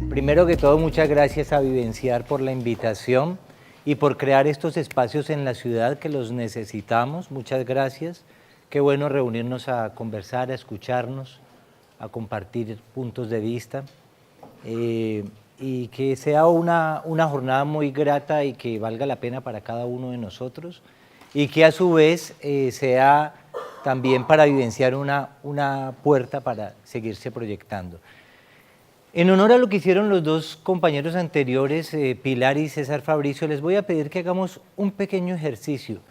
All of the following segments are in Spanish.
Primero que todo, muchas gracias a Vivenciar por la invitación y por crear estos espacios en la ciudad que los necesitamos. Muchas gracias. Qué bueno reunirnos a conversar, a escucharnos, a compartir puntos de vista. Y que sea una jornada muy grata y que valga la pena para cada uno de nosotros. Y que a su vez sea también para vivenciar una puerta para seguirse proyectando. En honor a lo que hicieron los dos compañeros anteriores, Pilar y César Fabricio, les voy a pedir que hagamos un pequeño ejercicio.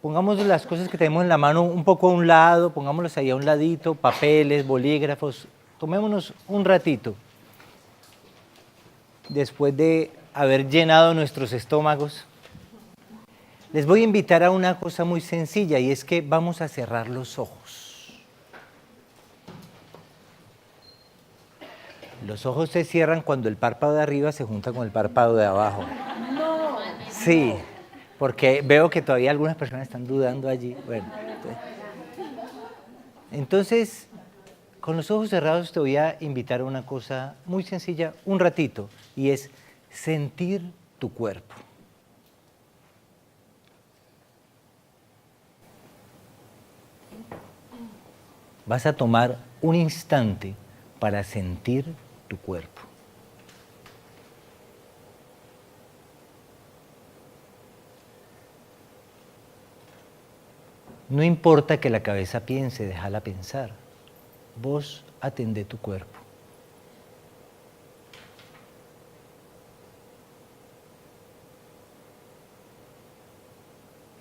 Pongamos las cosas que tenemos en la mano un poco a un lado, pongámoslas ahí a un ladito, papeles, bolígrafos, tomémonos un ratito. Después de haber llenado nuestros estómagos, les voy a invitar a una cosa muy sencilla y es que vamos a cerrar los ojos. Los ojos se cierran cuando el párpado de arriba se junta con el párpado de abajo. No. Sí, porque veo que todavía algunas personas están dudando allí. Bueno, entonces, con los ojos cerrados te voy a invitar a una cosa muy sencilla, un ratito, y es sentir tu cuerpo. Vas a tomar un instante para sentir tu cuerpo. No importa que la cabeza piense, déjala pensar. Vos atendé tu cuerpo.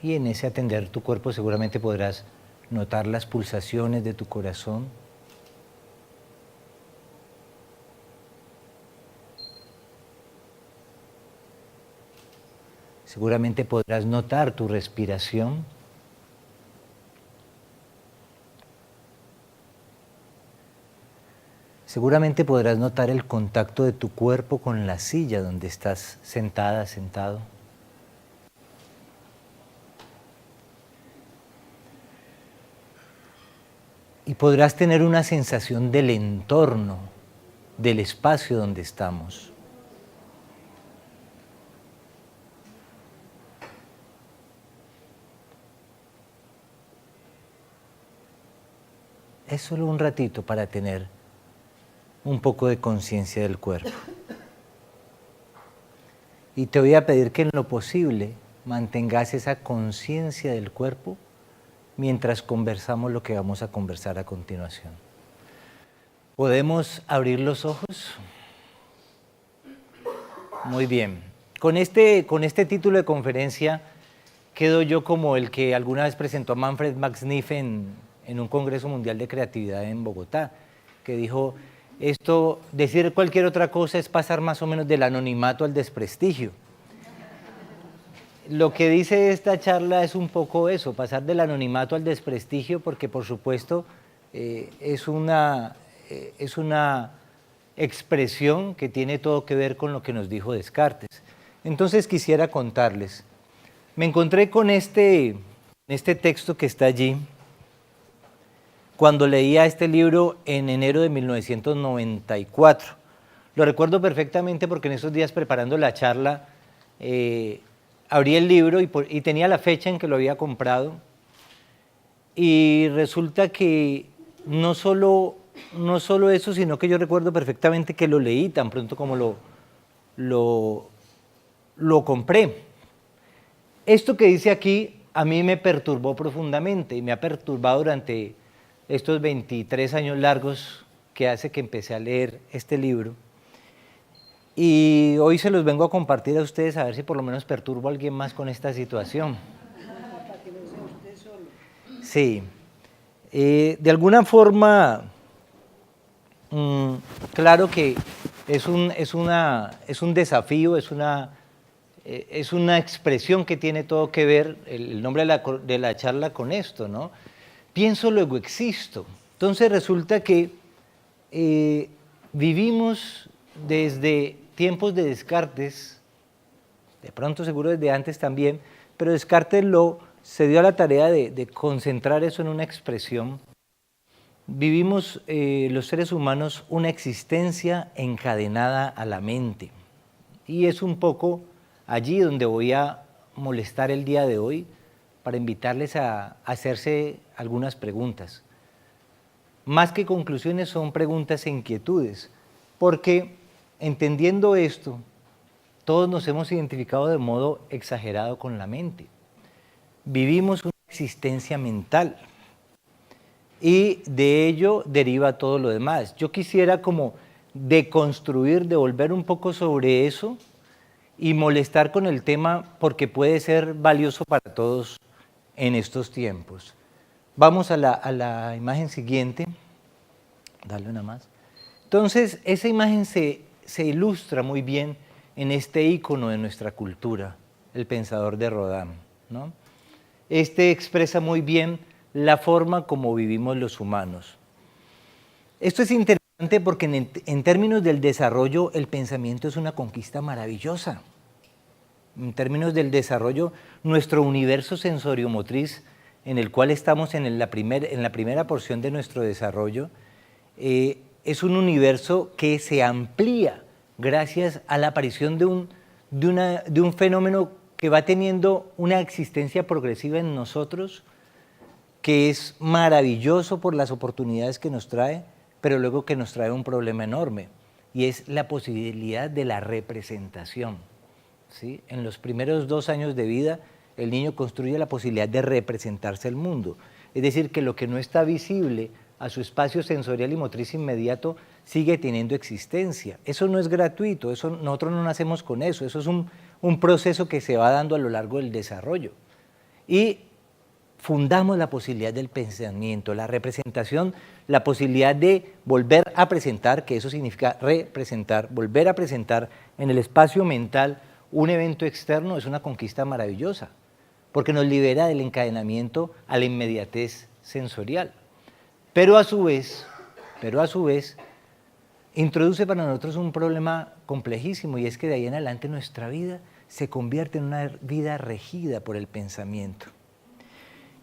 Y en ese atender tu cuerpo seguramente podrás notar las pulsaciones de tu corazón. Seguramente podrás notar tu respiración. Seguramente podrás notar el contacto de tu cuerpo con la silla donde estás sentada, sentado. Y podrás tener una sensación del entorno, del espacio donde estamos. Es solo un ratito para tener un poco de conciencia del cuerpo. Y te voy a pedir que en lo posible mantengas esa conciencia del cuerpo mientras conversamos lo que vamos a conversar a continuación. ¿Podemos abrir los ojos? Muy bien. Con este título de conferencia quedo yo como el que alguna vez presentó a Manfred Max Neef en un Congreso Mundial de Creatividad en Bogotá, que dijo, decir cualquier otra cosa es pasar más o menos del anonimato al desprestigio. Lo que dice esta charla es un poco eso, pasar del anonimato al desprestigio, porque por supuesto es una expresión que tiene todo que ver con lo que nos dijo Descartes. Entonces quisiera contarles, me encontré con este texto que está allí, cuando leía este libro en enero de 1994. Lo recuerdo perfectamente porque en esos días preparando la charla abrí el libro y tenía la fecha en que lo había comprado y resulta que no solo eso, sino que yo recuerdo perfectamente que lo leí tan pronto como lo compré. Esto que dice aquí a mí me perturbó profundamente y me ha perturbado durante estos 23 años largos que hace que empecé a leer este libro. Y hoy se los vengo a compartir a ustedes a ver si por lo menos perturbo a alguien más con esta situación. Sí. De alguna forma, claro que es un desafío, es es una expresión que tiene todo que ver, el nombre de la charla con esto, ¿no? Pienso, luego existo. Entonces resulta que vivimos desde tiempos de Descartes, de pronto seguro desde antes también, pero Descartes se dio a la tarea de concentrar eso en una expresión. Vivimos los seres humanos una existencia encadenada a la mente. Y es un poco allí donde voy a molestar el día de hoy para invitarles a hacerse algunas preguntas. Más que conclusiones, son preguntas e inquietudes, porque entendiendo esto, todos nos hemos identificado de modo exagerado con la mente. Vivimos una existencia mental y de ello deriva todo lo demás. Yo quisiera como deconstruir, devolver un poco sobre eso y molestar con el tema porque puede ser valioso para todos en estos tiempos. Vamos a la imagen siguiente. Dale una más. Entonces, esa imagen se ilustra muy bien en este ícono de nuestra cultura, el pensador de Rodin, ¿no? Este expresa muy bien la forma como vivimos los humanos. Esto es interesante porque en términos del desarrollo, el pensamiento es una conquista maravillosa. En términos del desarrollo, nuestro universo sensoriomotriz, en el cual estamos en la primera porción de nuestro desarrollo, es un universo que se amplía gracias a la aparición de un fenómeno que va teniendo una existencia progresiva en nosotros, que es maravilloso por las oportunidades que nos trae, pero luego que nos trae un problema enorme, y es la posibilidad de la representación, ¿sí? En los primeros 2 años de vida, el niño construye la posibilidad de representarse al mundo, es decir, que lo que no está visible a su espacio sensorial y motriz inmediato sigue teniendo existencia. Eso no es gratuito, nosotros no nacemos con eso, eso es un proceso que se va dando a lo largo del desarrollo. Y fundamos la posibilidad del pensamiento, la representación, la posibilidad de volver a presentar, que eso significa representar, volver a presentar en el espacio mental un evento externo, es una conquista maravillosa, porque nos libera del encadenamiento a la inmediatez sensorial. Pero a su vez, introduce para nosotros un problema complejísimo, y es que de ahí en adelante nuestra vida se convierte en una vida regida por el pensamiento.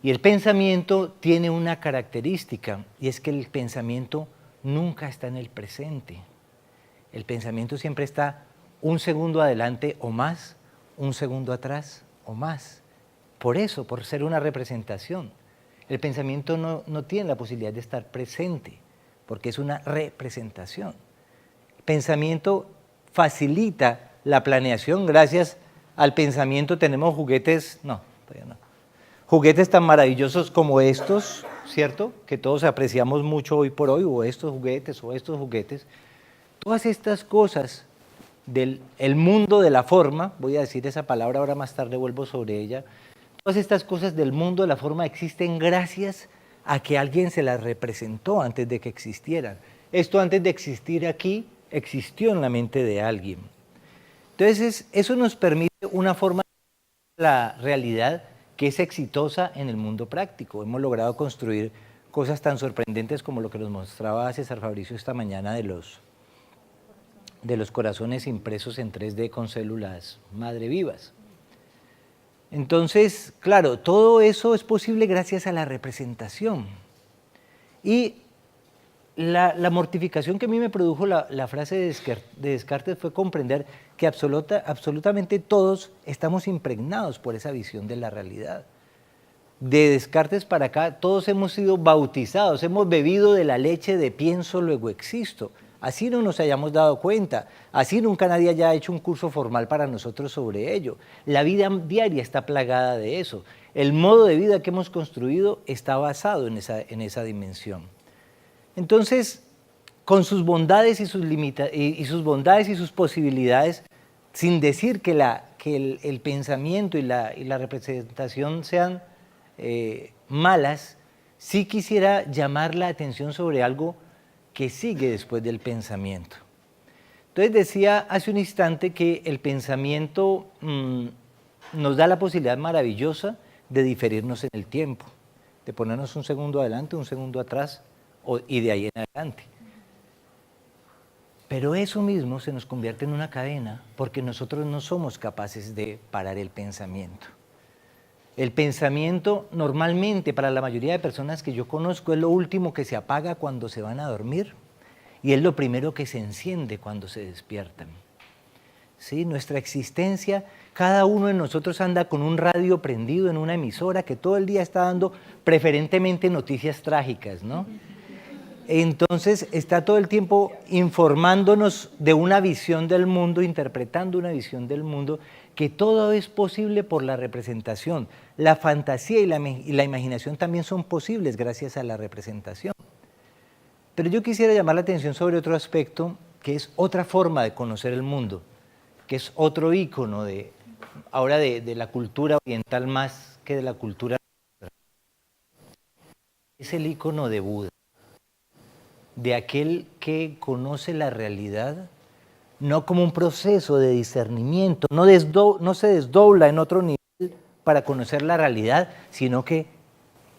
Y el pensamiento tiene una característica, y es que el pensamiento nunca está en el presente. El pensamiento siempre está un segundo adelante o más, un segundo atrás o más. Por eso, por ser una representación. El pensamiento no tiene la posibilidad de estar presente, porque es una representación. El pensamiento facilita la planeación. Gracias al pensamiento tenemos juguetes, juguetes tan maravillosos como estos, ¿cierto? Que todos apreciamos mucho hoy por hoy, o estos juguetes. Todas estas cosas del mundo de la forma, voy a decir esa palabra, ahora más tarde vuelvo sobre ella. Todas estas cosas del mundo de la forma existen gracias a que alguien se las representó antes de que existieran. Esto antes de existir aquí, existió en la mente de alguien. Entonces, eso nos permite una forma de la realidad que es exitosa en el mundo práctico. Hemos logrado construir cosas tan sorprendentes como lo que nos mostraba César Fabricio esta mañana de los corazones impresos en 3D con células madre vivas. Entonces, claro, todo eso es posible gracias a la representación. Y la mortificación que a mí me produjo la frase de Descartes fue comprender que absolutamente todos estamos impregnados por esa visión de la realidad. De Descartes para acá, todos hemos sido bautizados, hemos bebido de la leche de pienso, luego existo. Así no nos hayamos dado cuenta, así nunca nadie haya hecho un curso formal para nosotros sobre ello. La vida diaria está plagada de eso. El modo de vida que hemos construido está basado en esa dimensión. Entonces, con sus bondades y sus posibilidades, sin decir que el pensamiento y la representación sean malas, sí quisiera llamar la atención sobre algo que sigue después del pensamiento. Entonces decía hace un instante que el pensamiento nos da la posibilidad maravillosa de diferirnos en el tiempo, de ponernos un segundo adelante, un segundo atrás y de ahí en adelante. Pero eso mismo se nos convierte en una cadena porque nosotros no somos capaces de parar el pensamiento. El pensamiento normalmente para la mayoría de personas que yo conozco es lo último que se apaga cuando se van a dormir y es lo primero que se enciende cuando se despiertan. ¿Sí? Nuestra existencia, cada uno de nosotros anda con un radio prendido en una emisora que todo el día está dando preferentemente noticias trágicas, ¿no? Entonces está todo el tiempo informándonos de una visión del mundo, interpretando una visión del mundo, que todo es posible por la representación. La fantasía y la imaginación también son posibles gracias a la representación. Pero yo quisiera llamar la atención sobre otro aspecto, que es otra forma de conocer el mundo, que es otro ícono ahora de la cultura oriental más que de la cultura. Es el ícono de Buda, de aquel que conoce la realidad no como un proceso de discernimiento, no se desdobla en otro nivel para conocer la realidad, sino que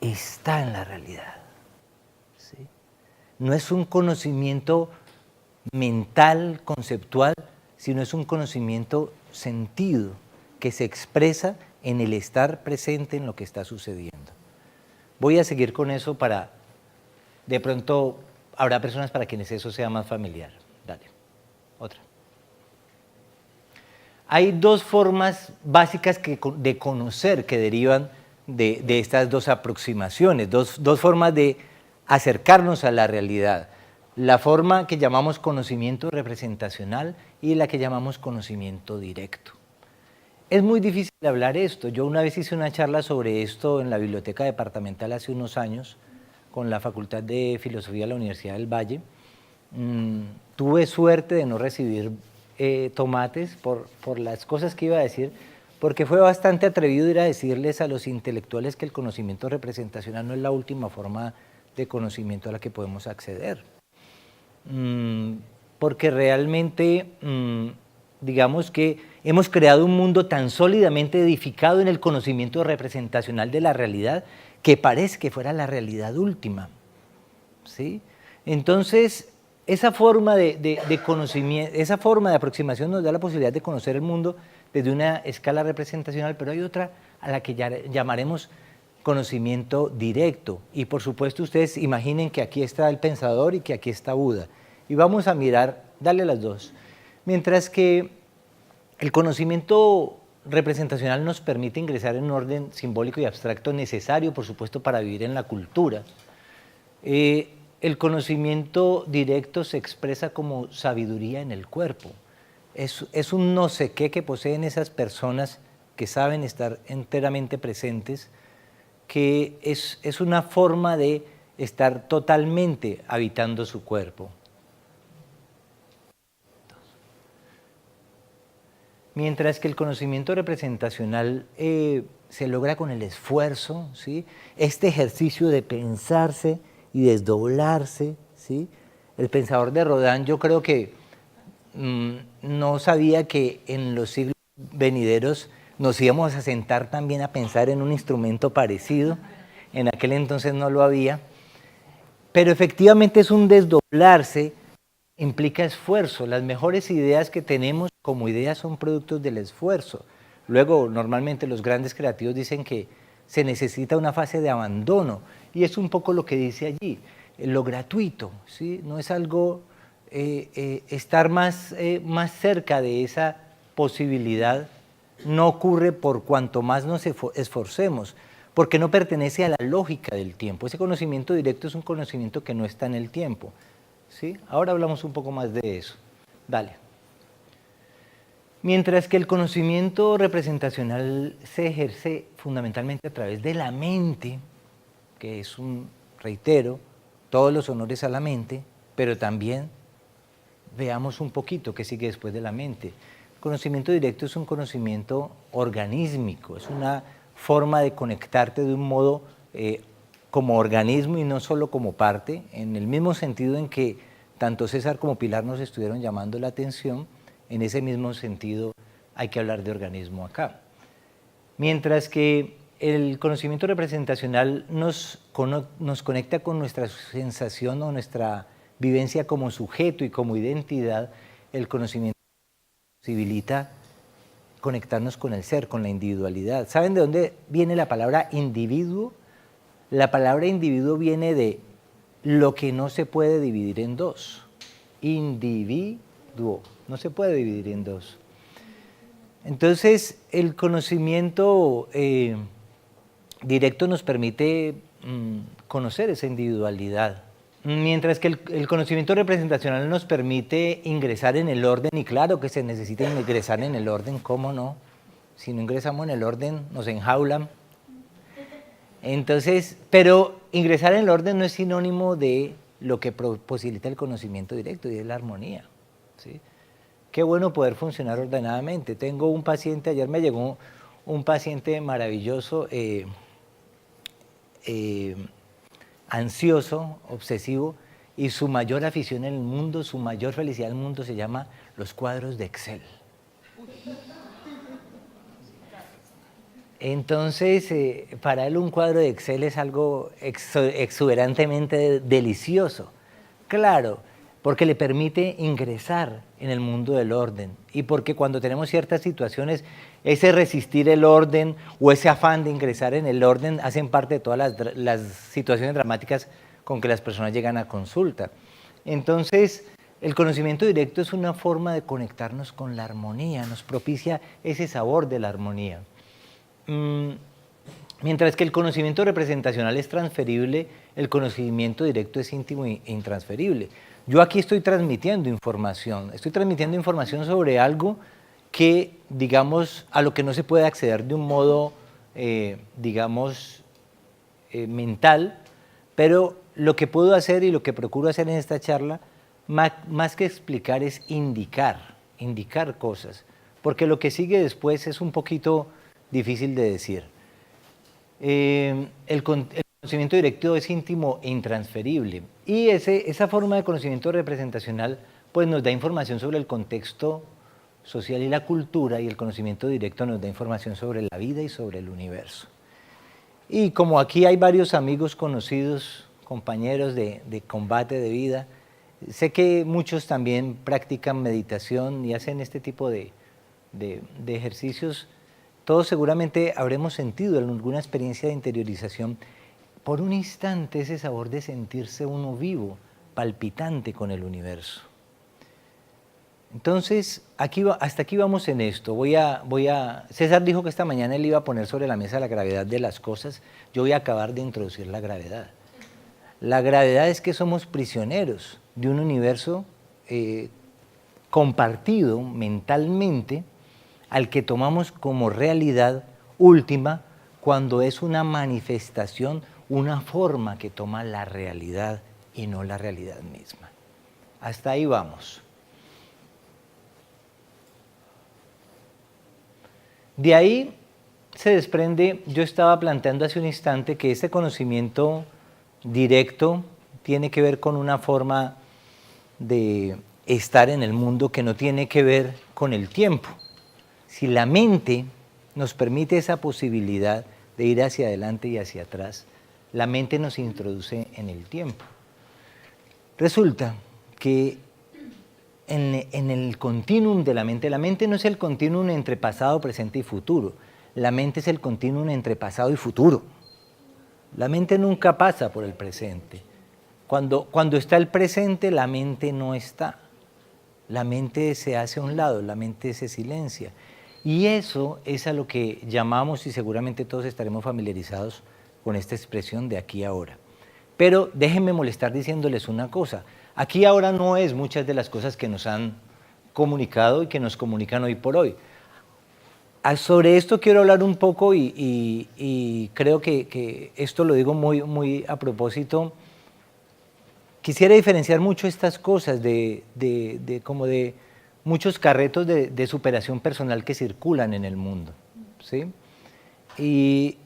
está en la realidad. ¿Sí? No es un conocimiento mental, conceptual, sino es un conocimiento sentido que se expresa en el estar presente en lo que está sucediendo. Voy a seguir con eso para, de pronto, habrá personas para quienes eso sea más familiar. Dale, otra. Hay dos formas básicas de conocer que derivan de estas dos aproximaciones, dos formas de acercarnos a la realidad. La forma que llamamos conocimiento representacional y la que llamamos conocimiento directo. Es muy difícil hablar esto. Yo una vez hice una charla sobre esto en la biblioteca departamental hace unos años con la Facultad de Filosofía de la Universidad del Valle. Tuve suerte de no recibir tomates por las cosas que iba a decir, porque fue bastante atrevido ir a decirles a los intelectuales que el conocimiento representacional no es la última forma de conocimiento a la que podemos acceder. Porque realmente, digamos que hemos creado un mundo tan sólidamente edificado en el conocimiento representacional de la realidad que parece que fuera la realidad última, ¿sí? Entonces, esa forma de conocimiento, esa forma de aproximación nos da la posibilidad de conocer el mundo desde una escala representacional, pero hay otra a la que llamaremos conocimiento directo. Y por supuesto ustedes imaginen que aquí está el pensador y que aquí está Buda. Y vamos a mirar, darle las dos. Mientras que el conocimiento representacional nos permite ingresar en un orden simbólico y abstracto necesario, por supuesto, para vivir en la cultura. El conocimiento directo se expresa como sabiduría en el cuerpo. Es un no sé qué que poseen esas personas que saben estar enteramente presentes, que es una forma de estar totalmente habitando su cuerpo. Mientras que el conocimiento representacional se logra con el esfuerzo, ¿sí? Este ejercicio de pensarse y desdoblarse, ¿sí? El pensador de Rodin, yo creo que no sabía que en los siglos venideros nos íbamos a sentar también a pensar en un instrumento parecido. En aquel entonces no lo había, pero efectivamente es un desdoblarse, implica esfuerzo. Las mejores ideas que tenemos como ideas son productos del esfuerzo. Luego, normalmente los grandes creativos dicen que se necesita una fase de abandono, y es un poco lo que dice allí, lo gratuito, ¿sí? No es algo, estar más cerca de esa posibilidad no ocurre por cuanto más nos esforcemos, porque no pertenece a la lógica del tiempo. Ese conocimiento directo es un conocimiento que no está en el tiempo, ¿sí? Ahora hablamos un poco más de eso. Dale. Mientras que el conocimiento representacional se ejerce fundamentalmente a través de la mente, que es reitero, todos los honores a la mente, pero también veamos un poquito qué sigue después de la mente. El conocimiento directo es un conocimiento organísmico, es una forma de conectarte de un modo como organismo y no solo como parte, en el mismo sentido en que tanto César como Pilar nos estuvieron llamando la atención, en ese mismo sentido hay que hablar de organismo acá. Mientras que el conocimiento representacional nos conecta con nuestra sensación o nuestra vivencia como sujeto y como identidad, el conocimiento posibilita conectarnos con el ser, con la individualidad. ¿Saben de dónde viene la palabra individuo? La palabra individuo viene de lo que no se puede dividir en dos. Individuo, no se puede dividir en dos. Entonces, el conocimiento directo nos permite conocer esa individualidad, mientras que el conocimiento representacional nos permite ingresar en el orden, y claro que se necesita ingresar en el orden, ¿cómo no? Si no ingresamos en el orden, nos enjaulan. Entonces, pero ingresar en el orden no es sinónimo de lo que posibilita el conocimiento directo, y es la armonía, ¿sí? Qué bueno poder funcionar ordenadamente. Tengo un paciente, ayer me llegó un paciente maravilloso, ansioso, obsesivo, y su mayor afición en el mundo, su mayor felicidad en el mundo se llama los cuadros de Excel. Entonces, para él un cuadro de Excel es algo exuberantemente delicioso. Claro, porque le permite ingresar en el mundo del orden, y porque cuando tenemos ciertas situaciones, ese resistir el orden o ese afán de ingresar en el orden hacen parte de todas las situaciones dramáticas con que las personas llegan a consulta. Entonces, el conocimiento directo es una forma de conectarnos con la armonía, nos propicia ese sabor de la armonía. Mientras que el conocimiento representacional es transferible, el conocimiento directo es íntimo e intransferible. Yo aquí estoy transmitiendo información sobre algo que, digamos, a lo que no se puede acceder de un modo, mental, pero lo que puedo hacer y lo que procuro hacer en esta charla, más que explicar, es indicar cosas, porque lo que sigue después es un poquito difícil de decir. El conocimiento directo es íntimo e intransferible, y esa forma de conocimiento representacional pues nos da información sobre el contexto social y la cultura, y el conocimiento directo nos da información sobre la vida y sobre el universo. Y como aquí hay varios amigos conocidos, compañeros de combate de vida, sé que muchos también practican meditación y hacen este tipo de ejercicios. Todos seguramente habremos sentido alguna experiencia de interiorización, por un instante, ese sabor de sentirse uno vivo, palpitante con el universo. Entonces, hasta aquí vamos en esto. César dijo que esta mañana él iba a poner sobre la mesa la gravedad de las cosas. Yo voy a acabar de introducir la gravedad. La gravedad es que somos prisioneros de un universo compartido mentalmente, al que tomamos como realidad última cuando es una manifestación, una forma que toma la realidad y no la realidad misma. Hasta ahí vamos. De ahí se desprende, yo estaba planteando hace un instante que este conocimiento directo tiene que ver con una forma de estar en el mundo que no tiene que ver con el tiempo. Si la mente nos permite esa posibilidad de ir hacia adelante y hacia atrás, la mente nos introduce en el tiempo. Resulta que en el continuum de la mente no es el continuum entre pasado, presente y futuro. La mente es el continuum entre pasado y futuro. La mente nunca pasa por el presente. Cuando está el presente, la mente no está. La mente se hace a un lado, la mente se silencia. Y eso es a lo que llamamos, y seguramente todos estaremos familiarizados con esta expresión de aquí a ahora. Pero déjenme molestar diciéndoles una cosa. Aquí ahora no es muchas de las cosas que nos han comunicado y que nos comunican hoy por hoy. Sobre esto quiero hablar un poco, y creo que esto lo digo muy a propósito. Quisiera diferenciar mucho estas cosas de muchos carretos de superación personal que circulan en el mundo, ¿sí? Y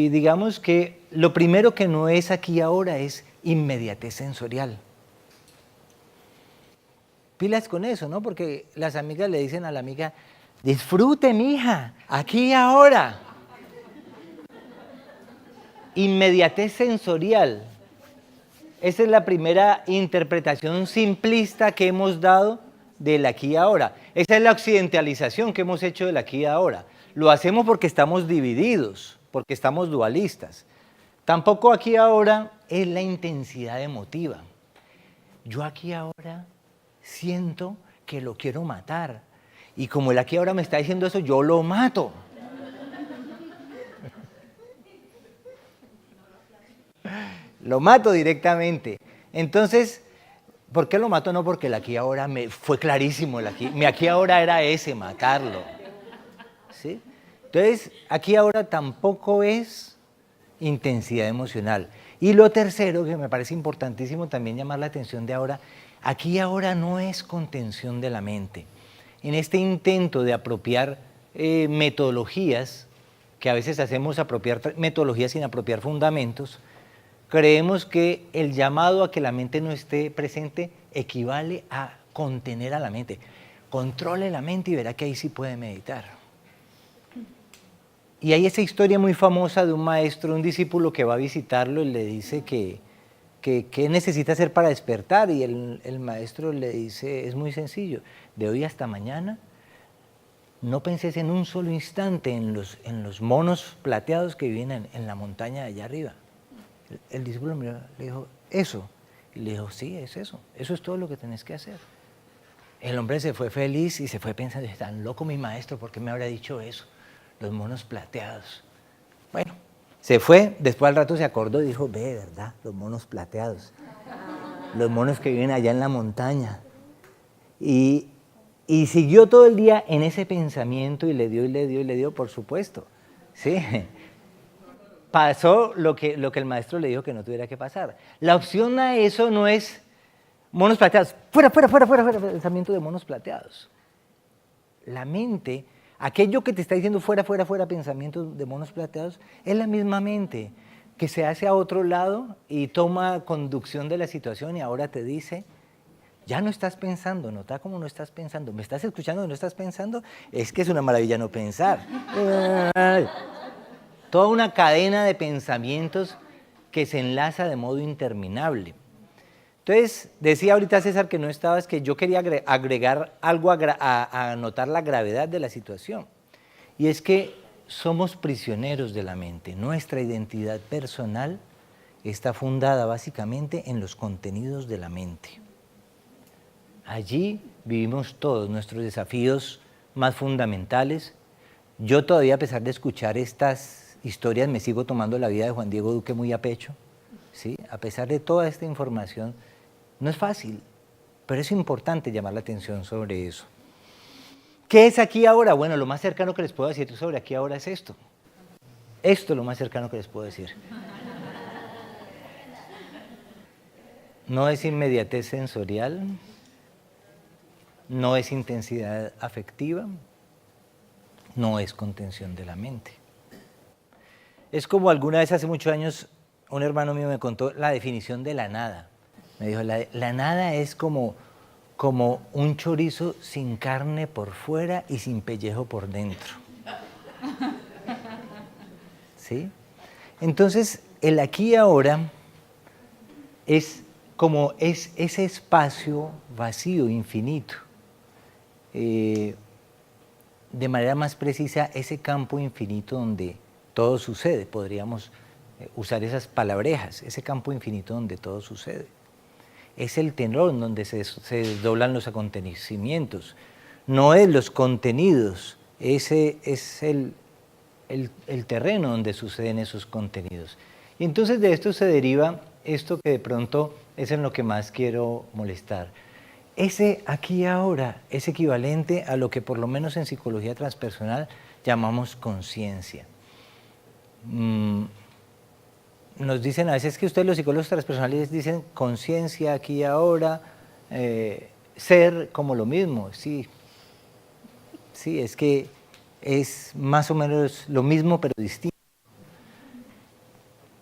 digamos que lo primero que no es aquí ahora es inmediatez sensorial. pilas con eso, ¿no? Porque las amigas le dicen a la amiga, disfrute, mija, aquí y ahora. Inmediatez sensorial. Esa es la primera interpretación simplista que hemos dado del aquí y ahora. Esa es la occidentalización que hemos hecho del aquí y ahora. Lo hacemos porque estamos divididos, porque estamos dualistas. Tampoco aquí y ahora es la intensidad emotiva. Yo aquí y ahora siento que lo quiero matar. Y como el aquí y ahora me está diciendo eso, yo lo mato. Lo mato directamente. Entonces, ¿por qué lo mato? No, porque el aquí y ahora fue clarísimo. Mi aquí y ahora era ese, matarlo. ¿Sí? Entonces, aquí y ahora tampoco es intensidad emocional. Y lo tercero, que me parece importantísimo también llamar la atención de ahora, aquí y ahora no es contención de la mente. En este intento de apropiar metodologías, que a veces hacemos apropiar metodologías sin apropiar fundamentos, creemos que el llamado a que la mente no esté presente equivale a contener a la mente. Controle la mente y verá que ahí sí puede meditar. Y hay esa historia muy famosa de un maestro, un discípulo que va a visitarlo y le dice que qué necesita hacer para despertar. Y el maestro le dice, es muy sencillo, de hoy hasta mañana no penses en un solo instante en los monos plateados que viven en la montaña de allá arriba. El discípulo miró, le dijo, ¿eso? Y le dijo, sí, es eso es todo lo que tenés que hacer. El hombre se fue feliz y se fue pensando, es tan loco mi maestro, ¿por qué me habrá dicho eso? Los monos plateados. Bueno, se fue, después al rato se acordó y dijo, ve, ¿verdad? Los monos plateados. Los monos que viven allá en la montaña. Y siguió todo el día en ese pensamiento y le dio, por supuesto. ¿Sí? Pasó lo que el maestro le dijo que no tuviera que pasar. La opción a eso no es monos plateados. Fuera, pensamiento de monos plateados. La mente, aquello que te está diciendo fuera, pensamiento de monos plateados, es la misma mente que se hace a otro lado y toma conducción de la situación y ahora te dice, ya no estás pensando, nota cómo no estás pensando. ¿Me estás escuchando? ¿No estás pensando? Es que es una maravilla no pensar. Toda una cadena de pensamientos que se enlaza de modo interminable. Entonces, decía ahorita César que no estabas, que yo quería agregar algo a notar la gravedad de la situación. Y es que somos prisioneros de la mente. Nuestra identidad personal está fundada básicamente en los contenidos de la mente. Allí vivimos todos nuestros desafíos más fundamentales. Yo todavía, a pesar de escuchar estas historias, me sigo tomando la vida de Juan Diego Duque muy a pecho, ¿sí? A pesar de toda esta información, no es fácil, pero es importante llamar la atención sobre eso. ¿Qué es aquí ahora? Bueno, lo más cercano que les puedo decir sobre aquí ahora es esto. Esto es lo más cercano que les puedo decir. No es inmediatez sensorial, no es intensidad afectiva, no es contención de la mente. Es como alguna vez hace muchos años un hermano mío me contó la definición de la nada. Me dijo, la nada es como un chorizo sin carne por fuera y sin pellejo por dentro. ¿Sí? Entonces, el aquí y ahora es como ese espacio vacío, infinito. De manera más precisa, ese campo infinito donde todo sucede, podríamos usar esas palabrejas, ese campo infinito donde todo sucede. Es el tenor donde se desdoblan los acontecimientos, no es los contenidos, ese es el terreno donde suceden esos contenidos. Y entonces de esto se deriva esto que de pronto es en lo que más quiero molestar. Ese aquí y ahora es equivalente a lo que por lo menos en psicología transpersonal llamamos conciencia. Nos dicen a veces que ustedes los psicólogos transpersonales dicen conciencia aquí y ahora, ser como lo mismo. Sí, es que es más o menos lo mismo pero distinto.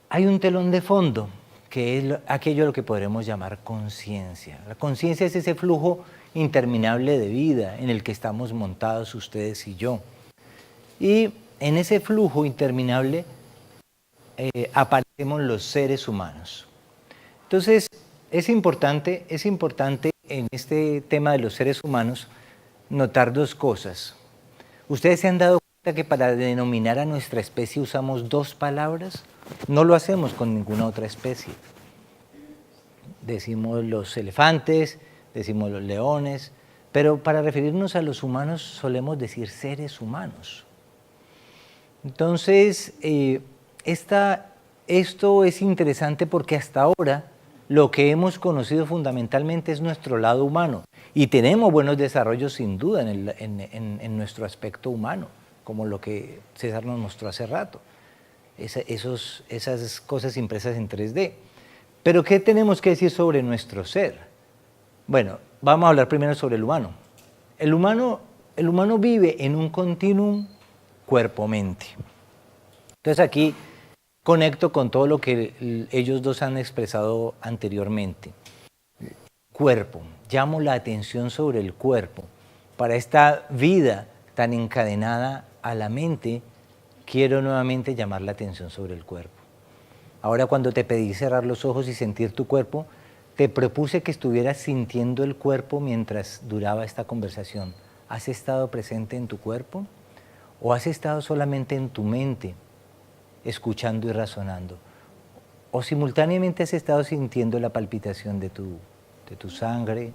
Hay un telón de fondo que es aquello a lo que podremos llamar conciencia. La conciencia es ese flujo interminable de vida en el que estamos montados ustedes y yo. Y en ese flujo interminable aparecemos los seres humanos. Entonces, es importante en este tema de los seres humanos notar dos cosas. ¿Ustedes se han dado cuenta que para denominar a nuestra especie usamos dos palabras? No lo hacemos con ninguna otra especie. Decimos los elefantes, decimos los leones, pero para referirnos a los humanos solemos decir seres humanos. Entonces, esto es interesante porque hasta ahora lo que hemos conocido fundamentalmente es nuestro lado humano y tenemos buenos desarrollos sin duda en nuestro aspecto humano, como lo que César nos mostró hace rato, esas cosas impresas en 3D. Pero ¿qué tenemos que decir sobre nuestro ser? Bueno, vamos a hablar primero sobre el humano. El humano vive en un continuum cuerpo-mente. Entonces aquí conecto con todo lo que ellos dos han expresado anteriormente. Cuerpo, llamo la atención sobre el cuerpo. Para esta vida tan encadenada a la mente, quiero nuevamente llamar la atención sobre el cuerpo. Ahora cuando te pedí cerrar los ojos y sentir tu cuerpo, te propuse que estuvieras sintiendo el cuerpo mientras duraba esta conversación. ¿Has estado presente en tu cuerpo? ¿O has estado solamente en tu mente, escuchando y razonando? ¿O simultáneamente has estado sintiendo la palpitación de tu sangre?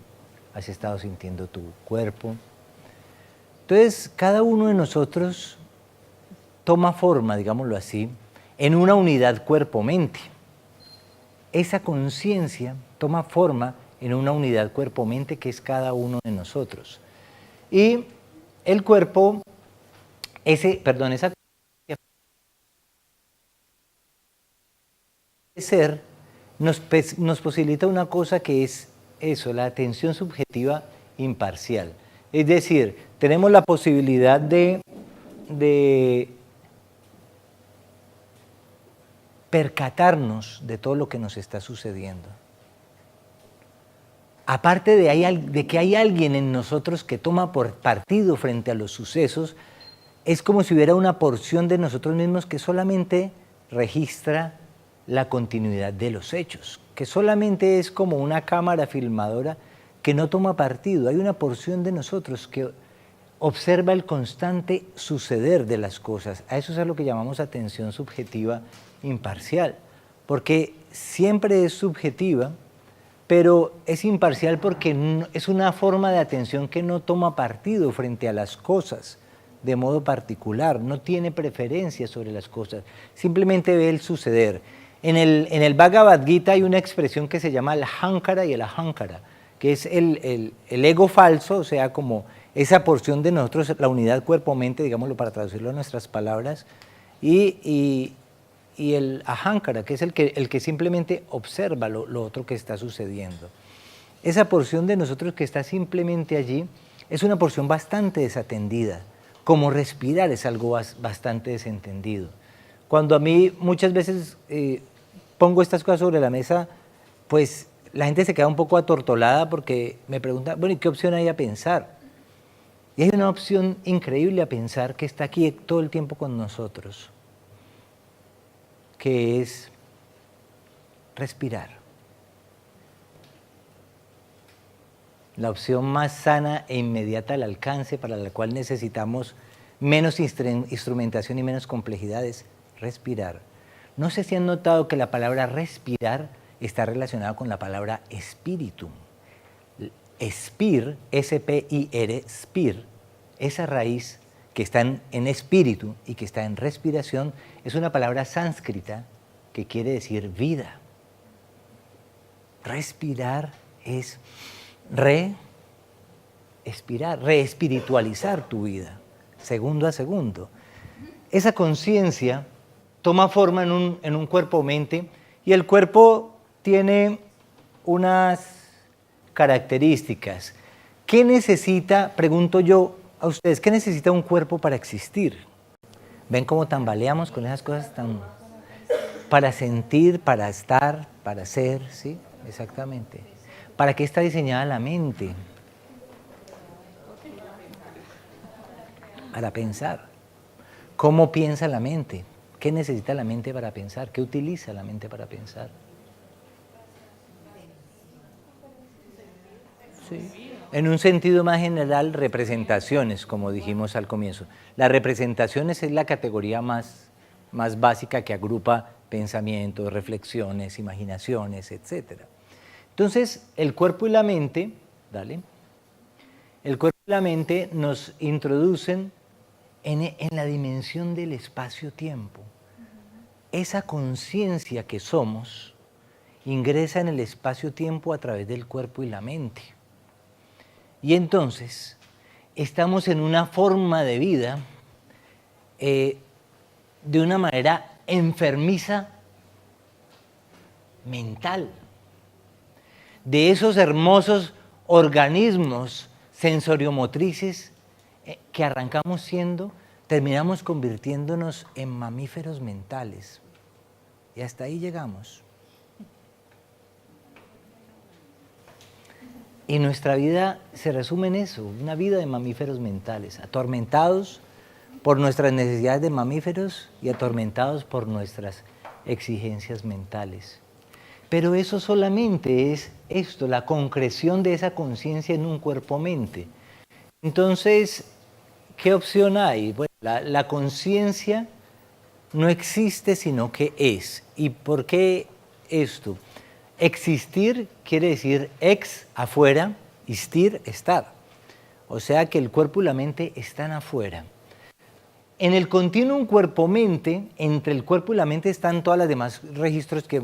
¿Has estado sintiendo tu cuerpo? Entonces, cada uno de nosotros toma forma, digámoslo así, en una unidad cuerpo-mente. Esa conciencia toma forma en una unidad cuerpo-mente que es cada uno de nosotros. Y el cuerpo, esa ser nos posibilita una cosa que es eso, la atención subjetiva imparcial. Es decir, tenemos la posibilidad de percatarnos de todo lo que nos está sucediendo. Aparte de que hay alguien en nosotros que toma por partido frente a los sucesos, es como si hubiera una porción de nosotros mismos que solamente registra la continuidad de los hechos, que solamente es como una cámara filmadora que no toma partido. Hay una porción de nosotros que observa el constante suceder de las cosas. A eso es a lo que llamamos atención subjetiva imparcial, porque siempre es subjetiva, pero es imparcial porque es una forma de atención que no toma partido frente a las cosas de modo particular, no tiene preferencia sobre las cosas, simplemente ve el suceder. En el Bhagavad Gita hay una expresión que se llama el ahankara y el ahankara, que es el ego falso, o sea, como esa porción de nosotros, la unidad cuerpo-mente, digámoslo para traducirlo a nuestras palabras, y el ahankara, que es el que simplemente observa lo otro que está sucediendo. Esa porción de nosotros que está simplemente allí es una porción bastante desatendida, como respirar es algo bastante desentendido. Cuando a mí muchas veces pongo estas cosas sobre la mesa, pues la gente se queda un poco atortolada porque me pregunta, bueno, ¿y qué opción hay a pensar? Y hay una opción increíble a pensar que está aquí todo el tiempo con nosotros, que es respirar. La opción más sana e inmediata al alcance, para la cual necesitamos menos instrumentación y menos complejidad, es respirar. No sé si han notado que la palabra respirar está relacionada con la palabra espíritu. Espir, S-P-I-R, spir, esa raíz que está en espíritu y que está en respiración, es una palabra sánscrita que quiere decir vida. Respirar es reespiritualizar tu vida, segundo a segundo. Esa conciencia toma forma en un cuerpo-mente y el cuerpo tiene unas características. ¿Qué necesita, pregunto yo a ustedes, qué necesita un cuerpo para existir? ¿Ven cómo tambaleamos con esas cosas tan...? para sentir, para estar, para ser, ¿sí? Exactamente. ¿Para qué está diseñada la mente? Para pensar. ¿Cómo piensa la mente? ¿Qué necesita la mente para pensar? ¿Qué utiliza la mente para pensar? Sí. En un sentido más general, representaciones, como dijimos al comienzo. Las representaciones es la categoría más básica que agrupa pensamientos, reflexiones, imaginaciones, etc. Entonces, el cuerpo y la mente, ¿dale? El cuerpo y la mente nos introducen en la dimensión del espacio-tiempo. Esa conciencia que somos ingresa en el espacio-tiempo a través del cuerpo y la mente. Y entonces estamos en una forma de vida de una manera enfermiza mental. De esos hermosos organismos sensoriomotrices que arrancamos siendo, terminamos convirtiéndonos en mamíferos mentales. Y hasta ahí llegamos. Y nuestra vida se resume en eso, una vida de mamíferos mentales, atormentados por nuestras necesidades de mamíferos y atormentados por nuestras exigencias mentales. Pero eso solamente es esto, la concreción de esa conciencia en un cuerpo-mente. Entonces, ¿qué opción hay? Bueno, la conciencia no existe, sino que es. ¿Y por qué esto? Existir quiere decir ex, afuera, istir, estar. O sea que el cuerpo y la mente están afuera. En el continuum cuerpo-mente, entre el cuerpo y la mente están todas las demás registros que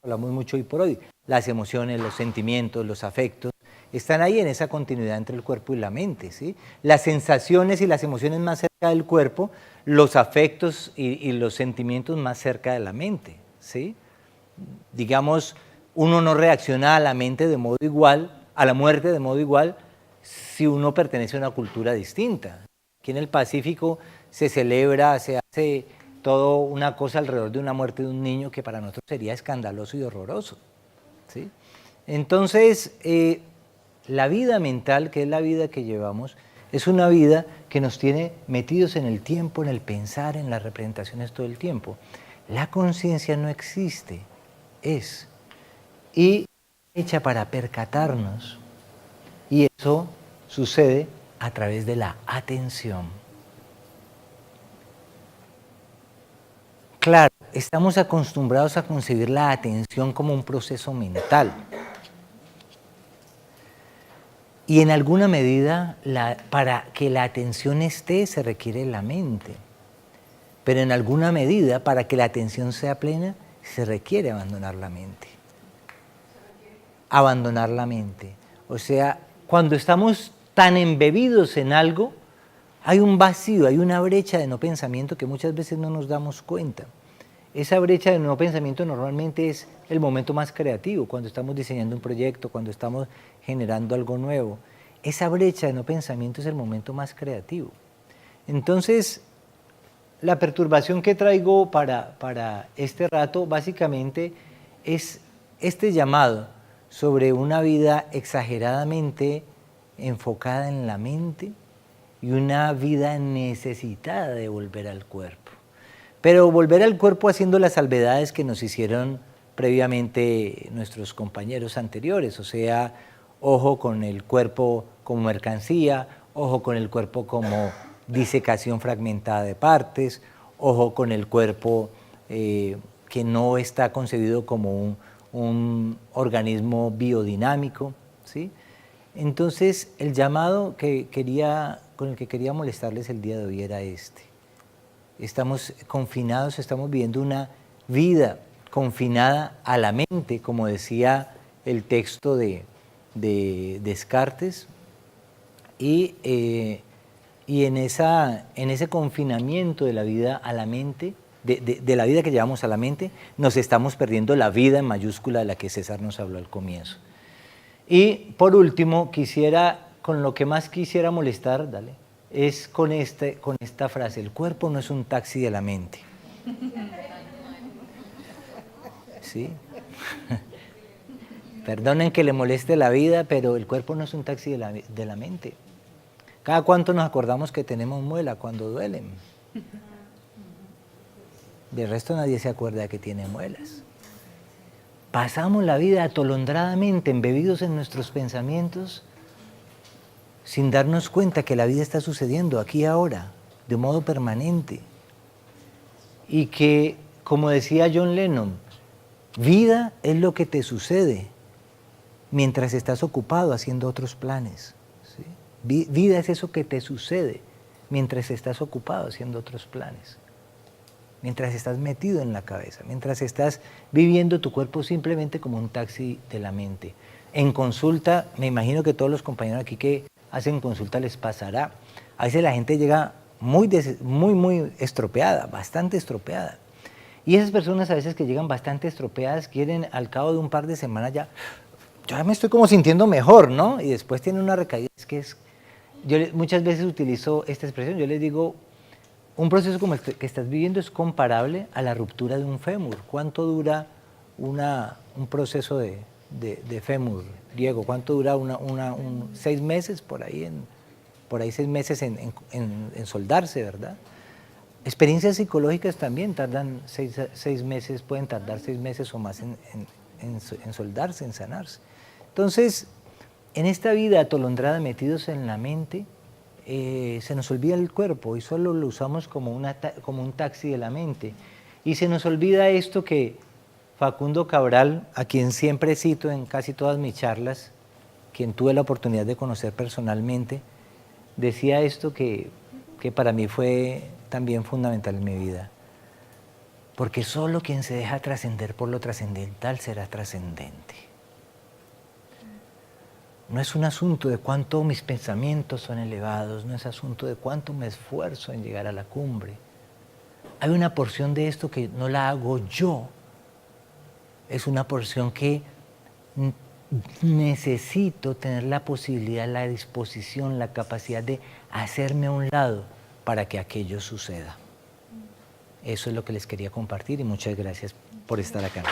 hablamos mucho hoy por hoy. Las emociones, los sentimientos, los afectos, están ahí en esa continuidad entre el cuerpo y la mente, ¿sí? Las sensaciones y las emociones más cerca del cuerpo, los afectos y los sentimientos más cerca de la mente, ¿sí? Digamos, uno no reacciona a la mente de modo igual, a la muerte de modo igual, si uno pertenece a una cultura distinta. Aquí en el Pacífico se celebra, se hace todo una cosa alrededor de una muerte de un niño que para nosotros sería escandaloso y horroroso, ¿sí? Entonces, la vida mental, que es la vida que llevamos, es una vida que nos tiene metidos en el tiempo, en el pensar, en las representaciones todo el tiempo. La conciencia no existe, es, y hecha para percatarnos, y eso sucede a través de la atención. Claro, estamos acostumbrados a concebir la atención como un proceso mental. Y en alguna medida, para que la atención esté, se requiere la mente. Pero en alguna medida, para que la atención sea plena, se requiere abandonar la mente. Abandonar la mente. O sea, cuando estamos tan embebidos en algo, hay un vacío, hay una brecha de no pensamiento que muchas veces no nos damos cuenta. Esa brecha de no pensamiento normalmente es el momento más creativo, cuando estamos diseñando un proyecto, cuando estamos generando algo nuevo. Esa brecha de no pensamiento es el momento más creativo. Entonces, la perturbación que traigo para este rato básicamente es este llamado sobre una vida exageradamente enfocada en la mente y una vida necesitada de volver al cuerpo. Pero volver al cuerpo haciendo las salvedades que nos hicieron previamente nuestros compañeros anteriores, o sea, ojo con el cuerpo como mercancía, ojo con el cuerpo como disecación fragmentada de partes, ojo con el cuerpo que no está concebido como un organismo biodinámico, ¿sí? Entonces, el llamado con el que quería molestarles el día de hoy era este. Estamos confinados, estamos viviendo una vida confinada a la mente, como decía el texto de Descartes, y en ese confinamiento de la vida a la mente, de la vida que llevamos a la mente, nos estamos perdiendo la vida en mayúscula de la que César nos habló al comienzo. Y por último, con lo que más quisiera molestar, es con esta frase: el cuerpo no es un taxi de la mente. ¿sí? Perdonen que le moleste la vida, pero el cuerpo no es un taxi de la mente. ¿Cada cuánto nos acordamos que tenemos muela? Cuando duelen. De resto nadie se acuerda de que tiene muelas. Pasamos la vida atolondradamente embebidos en nuestros pensamientos sin darnos cuenta que la vida está sucediendo aquí y ahora, de modo permanente. Y que, como decía John Lennon, vida es lo que te sucede mientras estás ocupado haciendo otros planes. ¿Sí? Vida es eso que te sucede mientras estás ocupado haciendo otros planes. Mientras estás metido en la cabeza, mientras estás viviendo tu cuerpo simplemente como un taxi de la mente. En consulta, me imagino que todos los compañeros aquí que hacen consulta les pasará. A veces la gente llega muy estropeada, bastante estropeada. Y esas personas a veces que llegan bastante estropeadas quieren al cabo de un par de semanas ya me estoy como sintiendo mejor, ¿no? Y después tienen una recaída. Yo muchas veces utilizo esta expresión, yo les digo, un proceso como el que estás viviendo es comparable a la ruptura de un fémur. ¿Cuánto dura un proceso de fémur, Diego? ¿Cuánto dura 6 meses por ahí 6 meses en soldarse, ¿verdad? Experiencias psicológicas también tardan 6 meses, pueden tardar 6 meses o más en soldarse, en sanarse. Entonces, en esta vida atolondrada, metidos en la mente, se nos olvida el cuerpo y solo lo usamos como un taxi de la mente. Y se nos olvida esto que Facundo Cabral, a quien siempre cito en casi todas mis charlas, quien tuve la oportunidad de conocer personalmente, decía esto que para mí fue también fundamental en mi vida. Porque solo quien se deja trascender por lo trascendental será trascendente. No es un asunto de cuánto mis pensamientos son elevados, no es asunto de cuánto me esfuerzo en llegar a la cumbre. Hay una porción de esto que no la hago yo, es una porción que necesito tener la posibilidad, la disposición, la capacidad de hacerme a un lado para que aquello suceda. Eso es lo que les quería compartir y muchas gracias por estar acá.